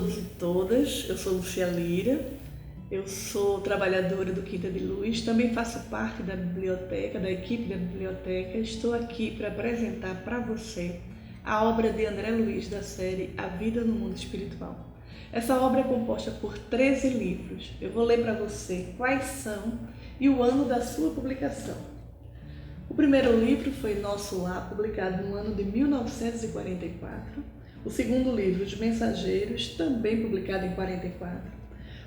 todos e todas, eu sou Lúcia Lira, eu sou trabalhadora do Quinta de Luz, também faço parte da biblioteca, da equipe da biblioteca. Estou aqui para apresentar para você a obra de André Luiz da série A Vida no Mundo Espiritual. Essa obra é composta por 13 livros. Eu vou ler para você quais são e o ano da sua publicação. O primeiro livro foi Nosso Lar, publicado no ano de 1944. O segundo livro, Os Mensageiros, também publicado em 44.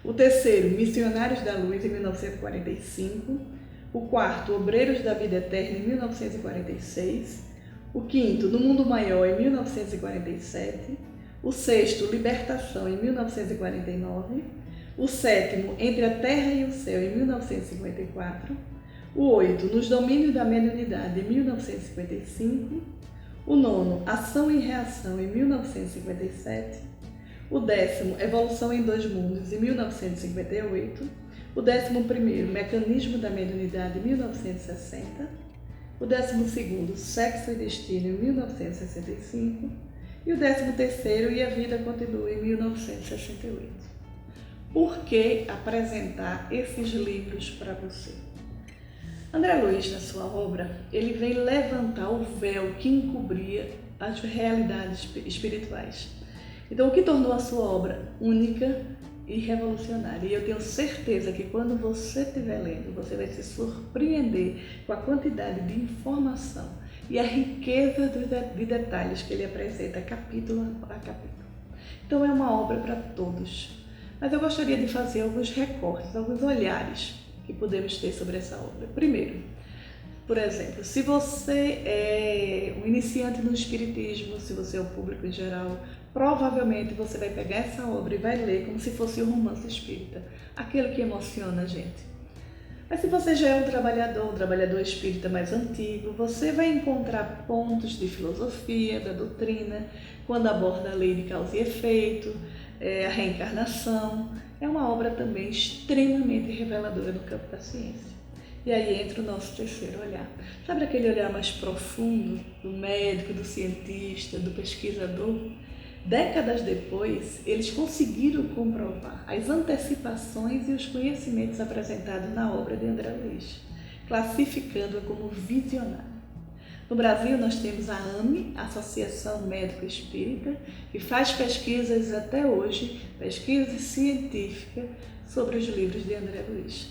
O terceiro, Missionários da Luz, em 1945. O quarto, Obreiros da Vida Eterna, em 1946. O quinto, No Mundo Maior, em 1947. O sexto, Libertação, em 1949. O sétimo, Entre a Terra e o Céu, em 1954. O oito, Nos Domínios da Mediunidade, em 1955. O nono, Ação e Reação, em 1957. O décimo, Evolução em Dois Mundos, em 1958. O 11º, Mecanismo da Mediunidade, em 1960. O 12º, Sexo e Destino, em 1965. E o 13º, E a Vida Continua, em 1968. Por que apresentar esses livros para você? André Luiz, na sua obra, ele vem levantar o véu que encobria as realidades espirituais. Então, o que tornou a sua obra única e revolucionária. E eu tenho certeza que quando você estiver lendo, você vai se surpreender com a quantidade de informação e a riqueza de detalhes que ele apresenta capítulo a capítulo. Então, é uma obra para todos. Mas eu gostaria de fazer alguns recortes, alguns olhares que podemos ter sobre essa obra. Primeiro, por exemplo, se você é um iniciante no Espiritismo, se você é o público em geral, provavelmente você vai pegar essa obra e vai ler como se fosse um romance espírita, aquele que emociona a gente. Mas se você já é um trabalhador espírita mais antigo, você vai encontrar pontos de filosofia, da doutrina, quando aborda a lei de causa e efeito, a reencarnação. É uma obra também extremamente reveladora no campo da ciência. E aí entra o nosso terceiro olhar. Sabe aquele olhar mais profundo do médico, do cientista, do pesquisador? Décadas depois, eles conseguiram comprovar as antecipações e os conhecimentos apresentados na obra de André Luiz, classificando-a como visionária. No Brasil, nós temos a AME, Associação Médico Espírita, que faz pesquisas até hoje, pesquisa científica sobre os livros de André Luiz.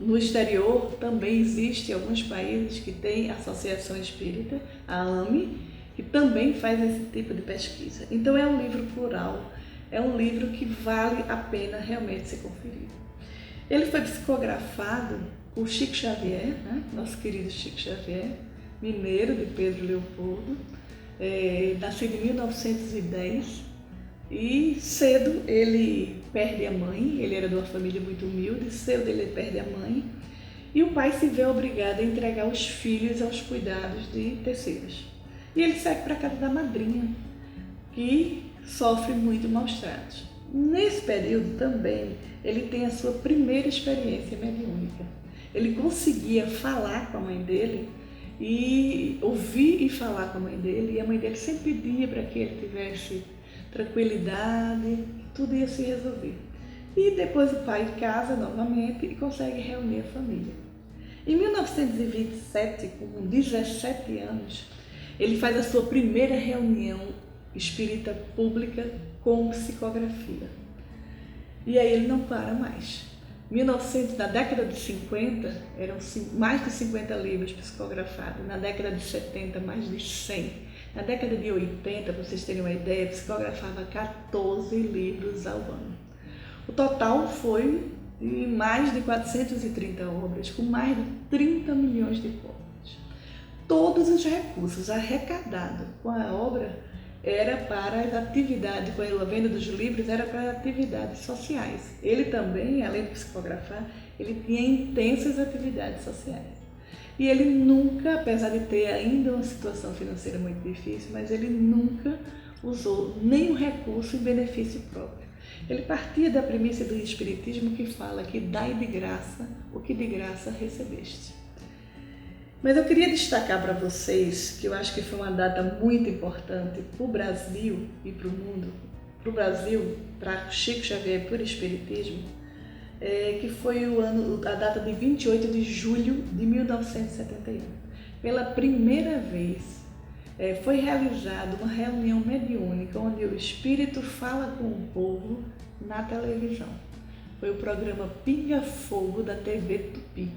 No exterior, também existem alguns países que têm associação espírita, a AME, que também faz esse tipo de pesquisa. Então, é um livro plural, é um livro que vale a pena realmente ser conferido. Ele foi psicografado por Chico Xavier, né? Nosso querido Chico Xavier, mineiro de Pedro Leopoldo, nascido em 1910, e cedo ele perde a mãe. Ele era de uma família muito humilde, cedo ele perde a mãe, e o pai se vê obrigado a entregar os filhos aos cuidados de terceiros. E ele segue para a casa da madrinha, que sofre muito maus tratos. Nesse período também, ele tem a sua primeira experiência mediúnica. Ele conseguia falar com a mãe dele, e ouvir e falar com a mãe dele, e a mãe dele sempre pedia para que ele tivesse tranquilidade, tudo ia se resolver. E depois o pai casa novamente e consegue reunir a família. Em 1927, com 17 anos, ele faz a sua primeira reunião espírita pública com psicografia. E aí ele não para mais. Na década de 50, eram mais de 50 livros psicografados. Na década de 70, mais de 100. Na década de 80, para vocês terem uma ideia, psicografava 14 livros ao ano. O total foi de mais de 430 obras, com mais de 30 milhões de cópias. Todos os recursos arrecadados com a obra era para as atividades, com a venda dos livros, era para atividades sociais. Ele também, além de psicografar, ele tinha intensas atividades sociais. E ele nunca, apesar de ter ainda uma situação financeira muito difícil, mas ele nunca usou nenhum recurso em benefício próprio. Ele partia da premissa do Espiritismo, que fala que dai de graça o que de graça recebeste. Mas eu queria destacar para vocês, que eu acho que foi uma data muito importante para o Brasil e para o mundo, para o Brasil, para Chico Xavier por Espiritismo, que foi a data de 28 de julho de 1971. Pela primeira vez, foi realizada uma reunião mediúnica onde o Espírito fala com o povo na televisão. Foi o programa Pinga Fogo da TV Tupi.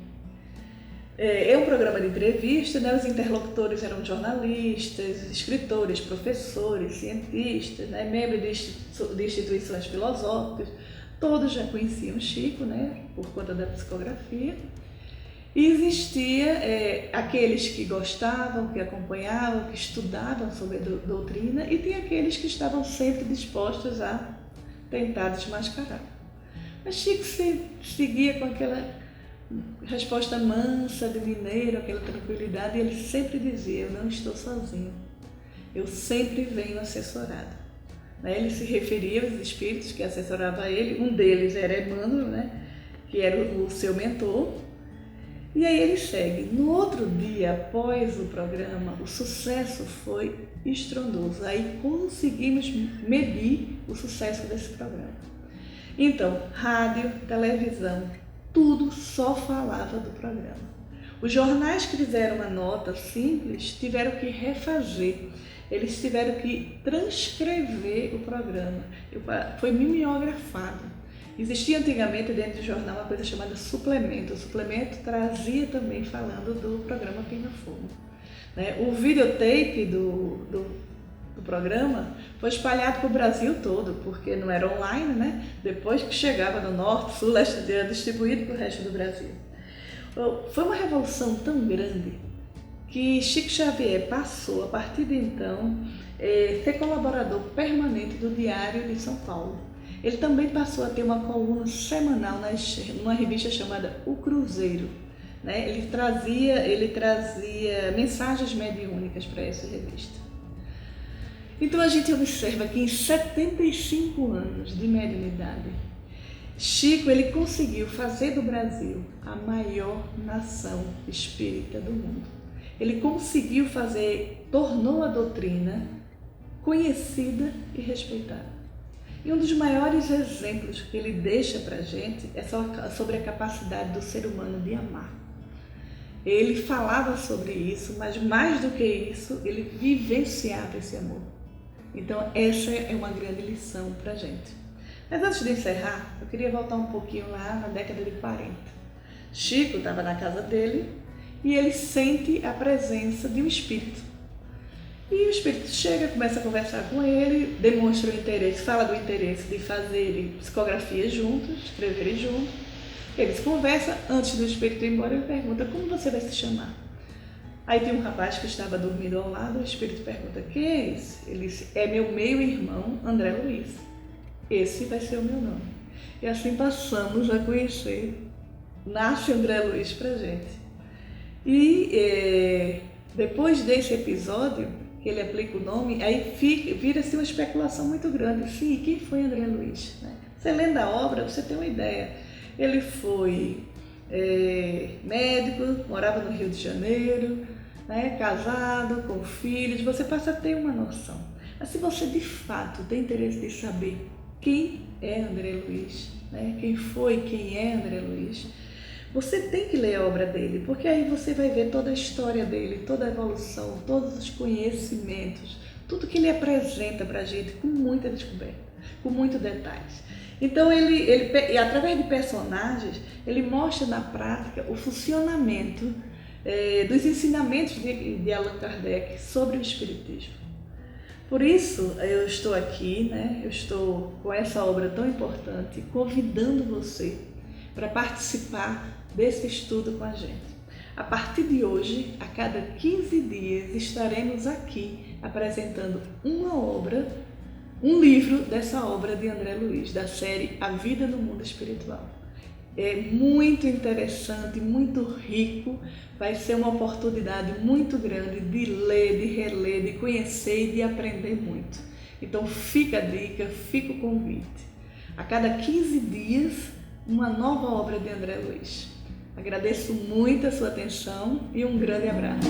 É um programa de entrevista, né? Os interlocutores eram jornalistas, escritores, professores, cientistas, né? Membros de instituições filosóficas. Todos já conheciam Chico, né? Por conta da psicografia. E existia aqueles que gostavam, que acompanhavam, que estudavam sobre a doutrina, e tem aqueles que estavam sempre dispostos a tentar desmascarar. Mas Chico seguia com aquela resposta mansa de mineiro, aquela tranquilidade, e ele sempre dizia: eu não estou sozinho, eu sempre venho assessorado. Ele se referia aos espíritos que assessoravam ele, um deles era Emmanuel, né, que era o seu mentor. E aí ele segue. No outro dia, após o programa, o sucesso foi estrondoso. Aí conseguimos medir o sucesso desse programa. Então, rádio, televisão, tudo só falava do programa. Os jornais que fizeram uma nota simples tiveram que refazer, eles tiveram que transcrever o programa. Foi mimeografado. Existia antigamente dentro do jornal uma coisa chamada suplemento. O suplemento trazia também falando do programa Pinga Fogo. O videotape do programa foi espalhado para o Brasil todo, porque não era online, né? Depois que chegava no norte, sul, leste, era distribuído para o resto do Brasil. Foi uma revolução tão grande que Chico Xavier passou, a partir de então, ser colaborador permanente do Diário de São Paulo. Ele também passou a ter uma coluna semanal numa revista chamada O Cruzeiro. Ele trazia mensagens mediúnicas para essa revista. Então a gente observa que em 75 anos de mediunidade, Chico ele conseguiu fazer do Brasil a maior nação espírita do mundo. Ele conseguiu tornou a doutrina conhecida e respeitada. E um dos maiores exemplos que ele deixa para a gente é sobre a capacidade do ser humano de amar. Ele falava sobre isso, mas mais do que isso, ele vivenciava esse amor. Então essa é uma grande lição para a gente. Mas antes de encerrar, eu queria voltar um pouquinho lá na década de 40. Chico estava na casa dele e ele sente a presença de um espírito. E o espírito chega, começa a conversar com ele, demonstra o interesse, fala do interesse de fazerem psicografia juntos, escreverem juntos. Eles conversam, antes do espírito ir embora, ele pergunta: como você vai se chamar? Aí tem um rapaz que estava dormindo ao lado, o espírito pergunta: quem é esse? Ele disse: é meu meio-irmão André Luiz. Esse vai ser o meu nome. E assim passamos a conhecer, nasce André Luiz pra gente. E depois desse episódio, que ele aplica o nome, aí vira-se uma especulação muito grande. Sim, quem foi André Luiz? Você lendo a obra, você tem uma ideia. Ele foi médico, morava no Rio de Janeiro, casado, com filhos, você passa a ter uma noção. Mas se você de fato tem interesse de saber quem é André Luiz, quem é André Luiz, você tem que ler a obra dele, porque aí você vai ver toda a história dele, toda a evolução, todos os conhecimentos, tudo que ele apresenta para a gente com muita descoberta, com muitos detalhes. Então, ele através de personagens, ele mostra na prática o funcionamento dos ensinamentos de Allan Kardec sobre o Espiritismo. Por isso, eu estou aqui, eu estou com essa obra tão importante, convidando você para participar desse estudo com a gente. A partir de hoje, a cada 15 dias, estaremos aqui apresentando uma obra, um livro dessa obra de André Luiz, da série A Vida no Mundo Espiritual. É muito interessante, muito rico, vai ser uma oportunidade muito grande de ler, de reler, de conhecer e de aprender muito. Então fica a dica, fica o convite. A cada 15 dias, uma nova obra de André Luiz. Agradeço muito a sua atenção e um grande abraço.